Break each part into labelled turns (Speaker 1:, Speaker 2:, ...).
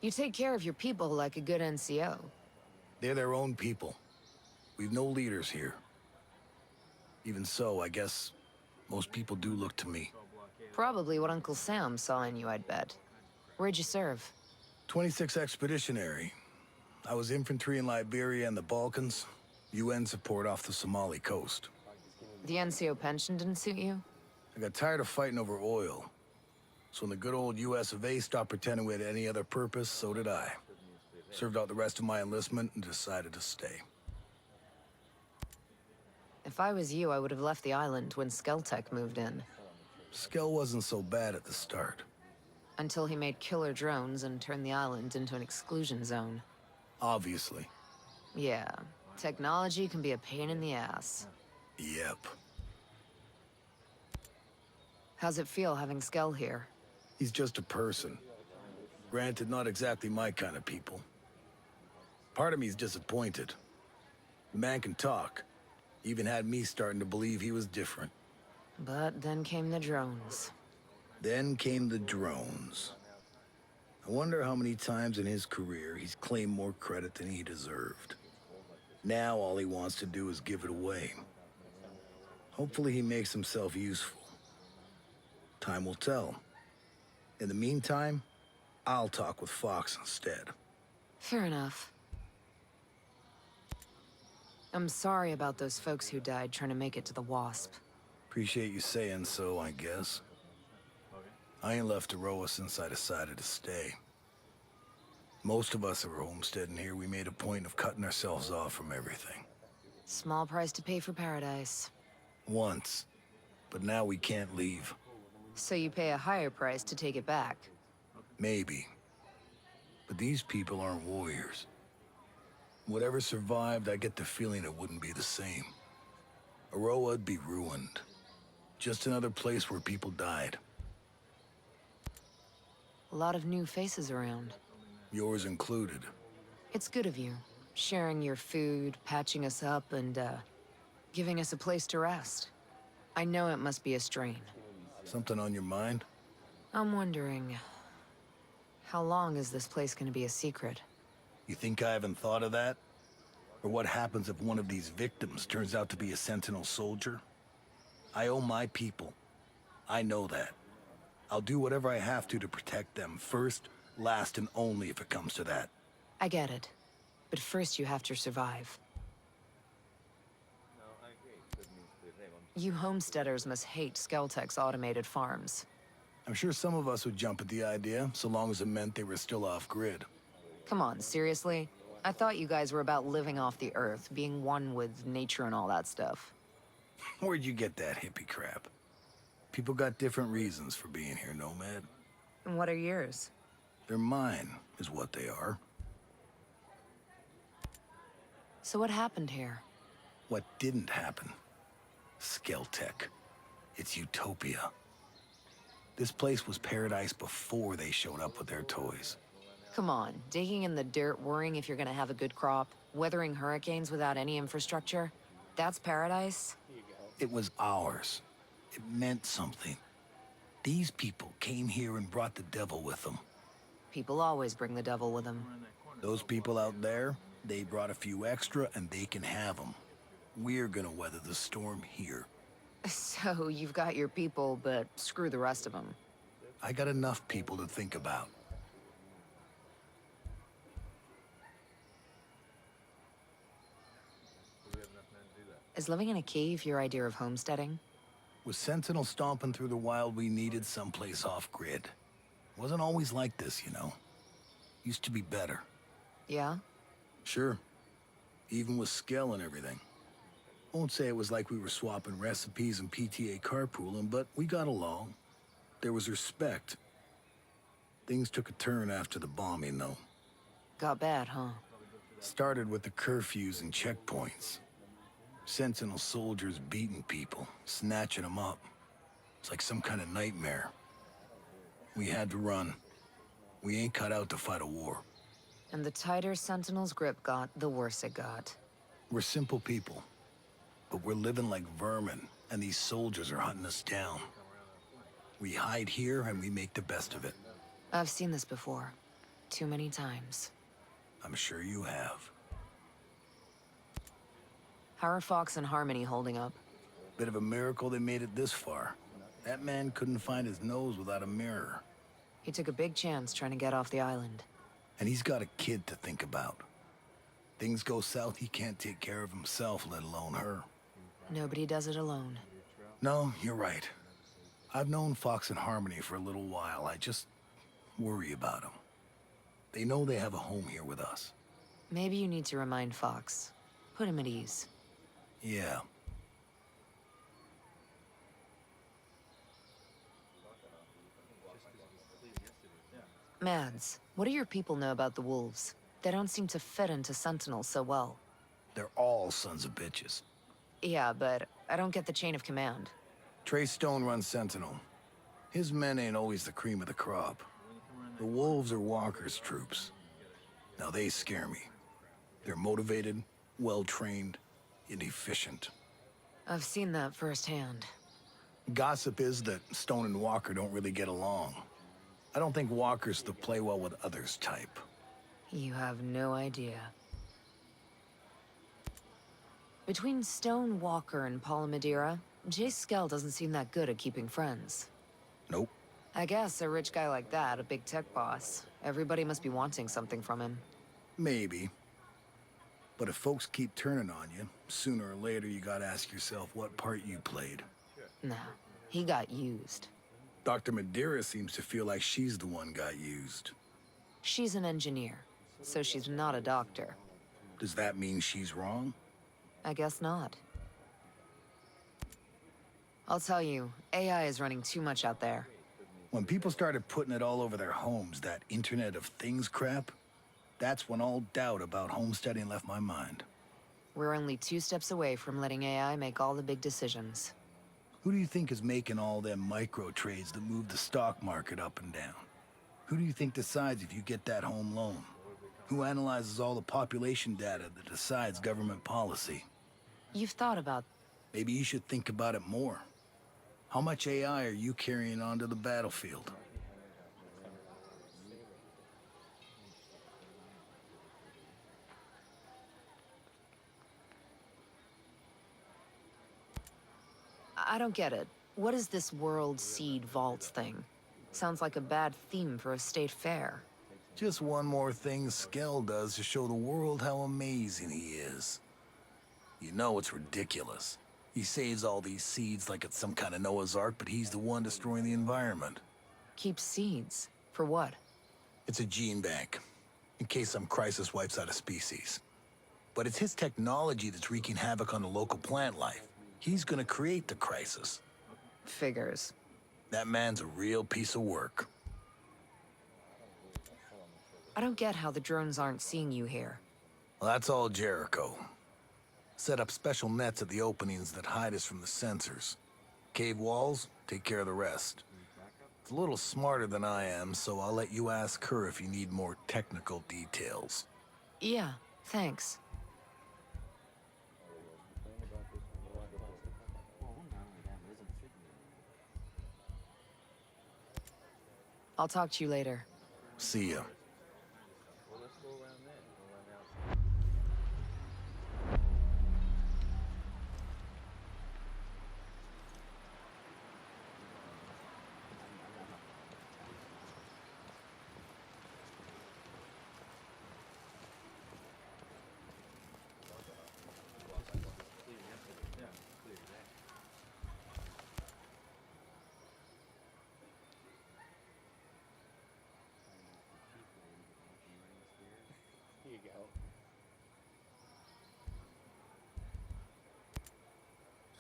Speaker 1: You take care of your people like a good NCO.
Speaker 2: They're their own people. We've no leaders here. Even so, I guess most people do look to me.
Speaker 1: Probably what Uncle Sam saw in you, I'd bet. Where'd you serve?
Speaker 2: 26 Expeditionary. I was infantry in Liberia and the Balkans. UN support off the Somali coast.
Speaker 1: The NCO pension didn't suit you?
Speaker 2: I got tired of fighting over oil. So when the good old US of A stopped pretending we had any other purpose, so did I. Served out the rest of my enlistment and decided to stay.
Speaker 1: If I was you, I would have left the island when Skeltec moved in.
Speaker 2: Skell wasn't so bad at the start.
Speaker 1: Until he made killer drones and turned the island into an exclusion zone.
Speaker 2: Obviously.
Speaker 1: Yeah, technology can be a pain in the ass.
Speaker 2: Yep.
Speaker 1: How's it feel having Skell here?
Speaker 2: He's just a person. Granted, not exactly my kind of people. Part of me's disappointed. The man can talk. Even had me starting to believe he was different.
Speaker 1: But then came the drones.
Speaker 2: Then came the drones. I wonder how many times in his career he's claimed more credit than he deserved. Now all he wants to do is give it away. Hopefully he makes himself useful. Time will tell. In the meantime, I'll talk with Fox instead.
Speaker 1: Fair enough. I'm sorry about those folks who died trying to make it to the Wasp.
Speaker 2: Appreciate you saying so, I guess. I ain't left Aroa since I decided to stay. Most of us that were homesteading here, we made a point of cutting ourselves off from everything.
Speaker 1: Small price to pay for paradise.
Speaker 2: Once. But now we can't leave.
Speaker 1: So you pay a higher price to take it back.
Speaker 2: Maybe. But these people aren't warriors. Whatever survived, I get the feeling it wouldn't be the same. Aroa'd be ruined. Just another place where people died.
Speaker 1: A lot of new faces around.
Speaker 2: Yours included.
Speaker 1: It's good of you. Sharing your food, patching us up, and, giving us a place to rest. I know it must be a strain.
Speaker 2: Something on your mind?
Speaker 1: I'm wondering... how long is this place gonna be a secret?
Speaker 2: You think I haven't thought of that? Or what happens if one of these victims turns out to be a Sentinel soldier? I owe my people. I know that. I'll do whatever I have to protect them, first, last, and only if it comes to that.
Speaker 1: I get it. But first you have to survive. You homesteaders must hate Skeltec's automated farms.
Speaker 2: I'm sure some of us would jump at the idea, so long as it meant they were still off-grid.
Speaker 1: Come on, seriously? I thought you guys were about living off the earth, being one with nature and all that stuff.
Speaker 2: Where'd you get that hippie crap? People got different reasons for being here, Nomad.
Speaker 1: And what are yours?
Speaker 2: They're mine, is what they are.
Speaker 1: So what happened here?
Speaker 2: What didn't happen? Skeltec. It's utopia. This place was paradise before they showed up with their toys.
Speaker 1: Come on, digging in the dirt, worrying if you're gonna have a good crop, weathering hurricanes without any infrastructure? That's paradise?
Speaker 2: It was ours. It meant something. These people came here and brought the devil with them.
Speaker 1: People always bring the devil with them.
Speaker 2: Those people out there, they brought a few extra and they can have them. We're gonna weather the storm here.
Speaker 1: So you've got your people, but screw the rest of them.
Speaker 2: I got enough people to think about.
Speaker 1: Is living in a cave your idea of homesteading?
Speaker 2: With Sentinel stomping through the wild, we needed someplace off-grid. Wasn't always like this, you know. Used to be better.
Speaker 1: Yeah?
Speaker 2: Sure. Even with skill and everything. Won't say it was like we were swapping recipes and PTA carpooling, but we got along. There was respect. Things took a turn after the bombing, though.
Speaker 1: Got bad, huh?
Speaker 2: Started with the curfews and checkpoints. Sentinel soldiers beating people, snatching them up. It's like some kind of nightmare. We had to run. We ain't cut out to fight a war.
Speaker 1: And the tighter Sentinel's grip got, the worse it got.
Speaker 2: We're simple people. But we're living like vermin, and these soldiers are hunting us down. We hide here and we make the best of it.
Speaker 1: I've seen this before. too many times.
Speaker 2: I'm sure you have.
Speaker 1: How are Fox and Harmony holding up?
Speaker 2: Bit of a miracle they made it this far. That man couldn't find his nose without a mirror.
Speaker 1: He took a big chance trying to get off the island.
Speaker 2: And he's got a kid to think about. Things go south, he can't take care of himself, let alone her.
Speaker 1: Nobody does it alone.
Speaker 2: No, you're right. I've known Fox and Harmony for a little while. I just worry about them. They know they have a home here with us.
Speaker 1: Maybe you need to remind Fox. Put him at ease.
Speaker 2: Yeah.
Speaker 1: Mads, what do your people know about the wolves? They don't seem to fit into Sentinel so well.
Speaker 2: They're all sons of bitches.
Speaker 1: Yeah, but I don't get the chain of command.
Speaker 2: Trey Stone runs Sentinel. His men ain't always the cream of the crop. The wolves are Walker's troops. Now they scare me. They're motivated, well-trained, and efficient.
Speaker 1: I've seen that firsthand.
Speaker 2: Gossip is that Stone and Walker don't really get along. I don't think Walker's the play well with others type.
Speaker 1: You have no idea. Between Stone, Walker, and Paula Madeira, Jay Skell doesn't seem that good at keeping friends.
Speaker 2: Nope.
Speaker 1: I guess a rich guy like that, a big tech boss, everybody must be wanting something from him.
Speaker 2: Maybe. But if folks keep turning on you, sooner or later you gotta ask yourself what part you played.
Speaker 1: Nah, he got used.
Speaker 2: Dr. Madeira seems to feel like she's the one got used.
Speaker 1: She's an engineer, so she's not a doctor.
Speaker 2: Does that mean she's wrong?
Speaker 1: I guess not. I'll tell you, AI is running too much out there.
Speaker 2: When people started putting it all over their homes, that Internet of Things crap, that's when all doubt about homesteading left my mind.
Speaker 1: We're only 2 steps away from letting AI make all the big decisions.
Speaker 2: Who do you think is making all them micro trades that move the stock market up and down? Who do you think decides if you get that home loan? Who analyzes all the population data that decides government policy?
Speaker 1: You've thought about...
Speaker 2: Maybe you should think about it more. How much AI are you carrying onto the battlefield?
Speaker 1: I don't get it. What is this World Seed Vaults thing? Sounds like a bad theme for a state fair.
Speaker 2: Just one more thing Skell does to show the world how amazing he is. You know it's ridiculous. He saves all these seeds like it's some kind of Noah's Ark, but he's the one destroying the environment.
Speaker 1: Keep seeds? For what?
Speaker 2: It's a gene bank, in case some crisis wipes out a species. But it's his technology that's wreaking havoc on the local plant life. He's gonna create the crisis.
Speaker 1: Figures.
Speaker 2: That man's a real piece of work.
Speaker 1: I don't get how the drones aren't seeing you here.
Speaker 2: Well, that's all Jericho. Set up special nets at the openings that hide us from the sensors. Cave walls, take care of the rest. It's a little smarter than I am, so I'll let you ask her if you need more technical details.
Speaker 1: Yeah, thanks. I'll talk to you later.
Speaker 2: See ya.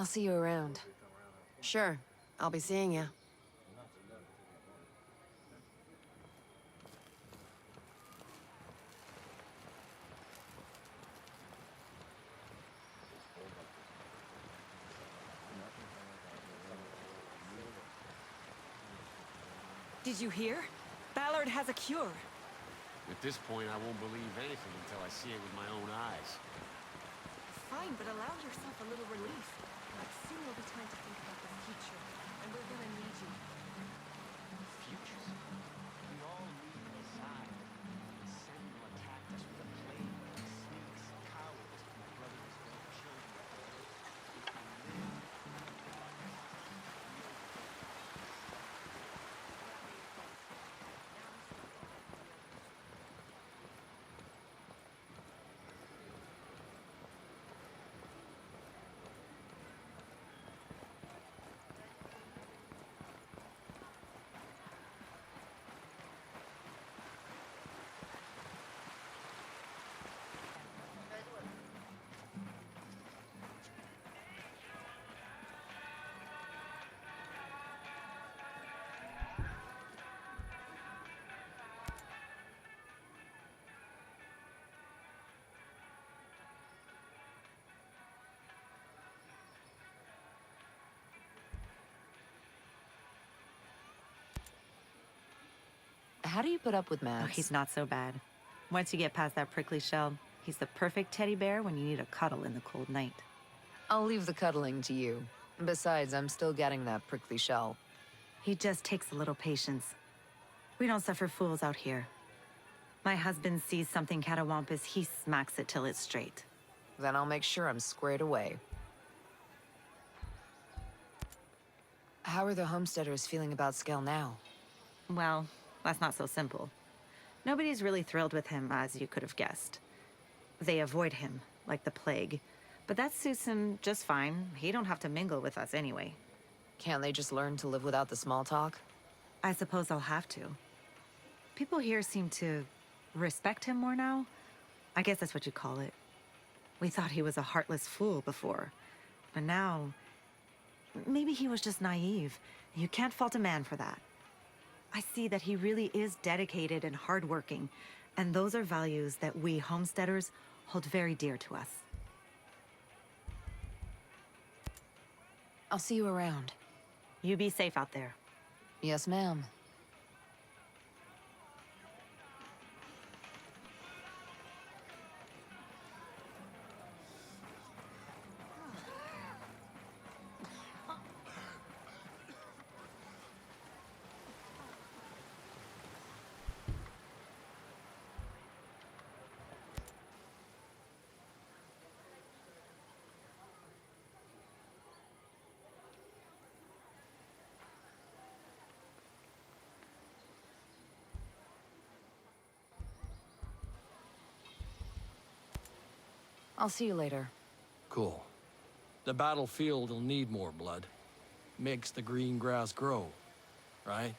Speaker 1: I'll see you around.
Speaker 3: Sure. I'll be seeing you.
Speaker 4: Did you hear? Ballard has a cure.
Speaker 5: At this point, I won't believe anything until I see it with my own eyes.
Speaker 4: Fine, but allow yourself a little relief. Soon will be time to think about the future, and we're gonna need you.
Speaker 5: Futures. We all need a side.
Speaker 1: How do you put up with
Speaker 6: Oh,
Speaker 1: Max?
Speaker 6: he's not so bad. Once you get past that prickly shell, he's the perfect teddy bear when you need a cuddle in the cold night.
Speaker 1: I'll leave the cuddling to you. Besides, I'm still getting that prickly shell.
Speaker 6: He just takes a little patience. We don't suffer fools out here. My husband sees something catawampus, he smacks it till it's straight.
Speaker 1: Then I'll make sure I'm squared away. How are the homesteaders feeling about Skell now?
Speaker 6: Well, that's not so simple. Nobody's really thrilled with him, as you could have guessed. They avoid him, like the plague. But that suits him just fine. He don't have to mingle with us anyway.
Speaker 1: Can't they just learn to live without the small talk?
Speaker 6: I suppose I'll have to. People here seem to respect him more now. I guess that's what you call it. We thought he was a heartless fool before. But now, maybe he was just naive. You can't fault a man for that. I see that he really is dedicated and hardworking, and those are values that we homesteaders hold very dear to us.
Speaker 1: I'll see you around.
Speaker 6: You be safe out there.
Speaker 1: Yes, ma'am. I'll see you later.
Speaker 7: Cool. The battlefield will need more blood. Makes the green grass grow, right?